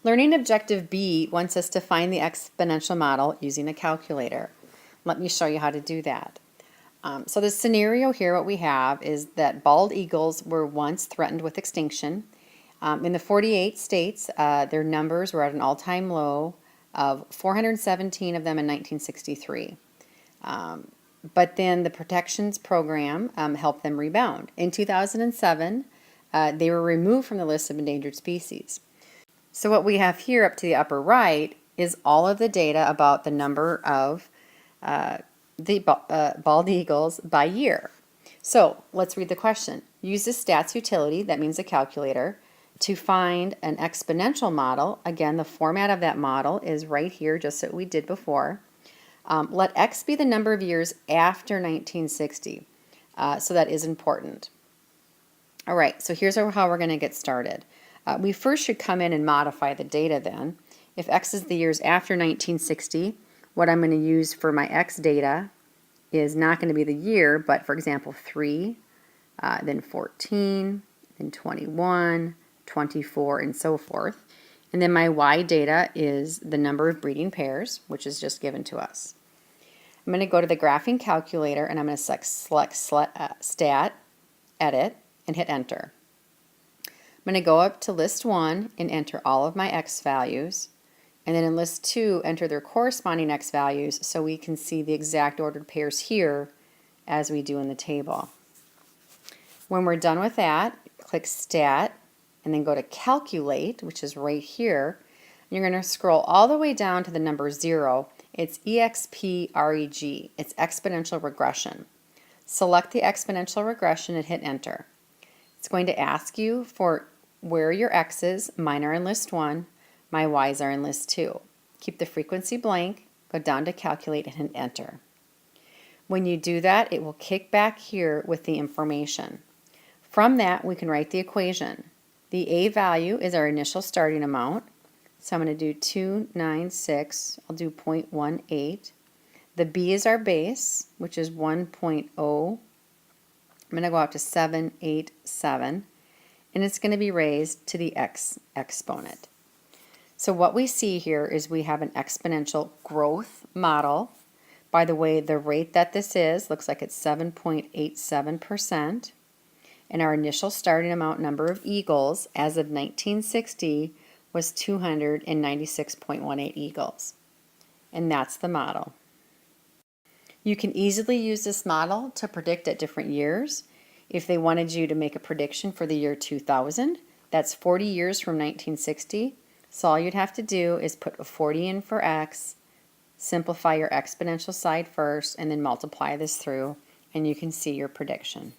Learning objective B wants us to find the exponential model using a calculator. Let me show you how to do that. So the scenario here, what we have is that bald eagles were once threatened with extinction. In the 48 states, their numbers were at an all-time low of 417 of them in 1963. But then the protections program helped them rebound. In 2007, they were removed from the list of endangered species. So what we have here up to the upper right is all of the data about the number of bald eagles by year. So let's read the question. Use the stats utility, that means a calculator, to find an exponential model. Again, the format of that model is right here, just as we did before. Let X be the number of years after 1960. So that is important. All right, so here's how we're going to get started. We first should come in and modify the data then. If X is the years after 1960, what I'm going to use for my X data is not going to be the year, but for example 3, then 14, then 21, 24, and so forth. And then my Y data is the number of breeding pairs, which is just given to us. I'm going to go to the graphing calculator and I'm going to select Stat, Edit, and hit Enter. I'm going to go up to List 1 and enter all of my X values. And then in List 2, enter their corresponding X values so we can see the exact ordered pairs here as we do in the table. When we're done with that, click Stat and then go to Calculate, which is right here. You're going to scroll all the way down to the number 0. It's EXPREG. It's exponential regression. Select the exponential regression and hit Enter. It's going to ask you for where your X's. Mine are in List 1. My Y's are in List 2. Keep the frequency blank, go down to Calculate and hit Enter. When you do that, it will kick back here with the information. From that, we can write the equation. The A value is our initial starting amount. So I'm going to do 296. I'll do 0.18. The B is our base, which is 1.0. I'm going to go out to 787. And it's going to be raised to the X exponent. So what we see here is we have an exponential growth model. By the way, the rate that this is looks like it's 7.87%. And our initial starting amount number of eagles as of 1960 was 296.18 eagles. And that's the model. You can easily use this model to predict at different years. If they wanted you to make a prediction for the year 2000, that's 40 years from 1960. So all you'd have to do is put a 40 in for X, simplify your exponential side first, and then multiply this through, and you can see your prediction.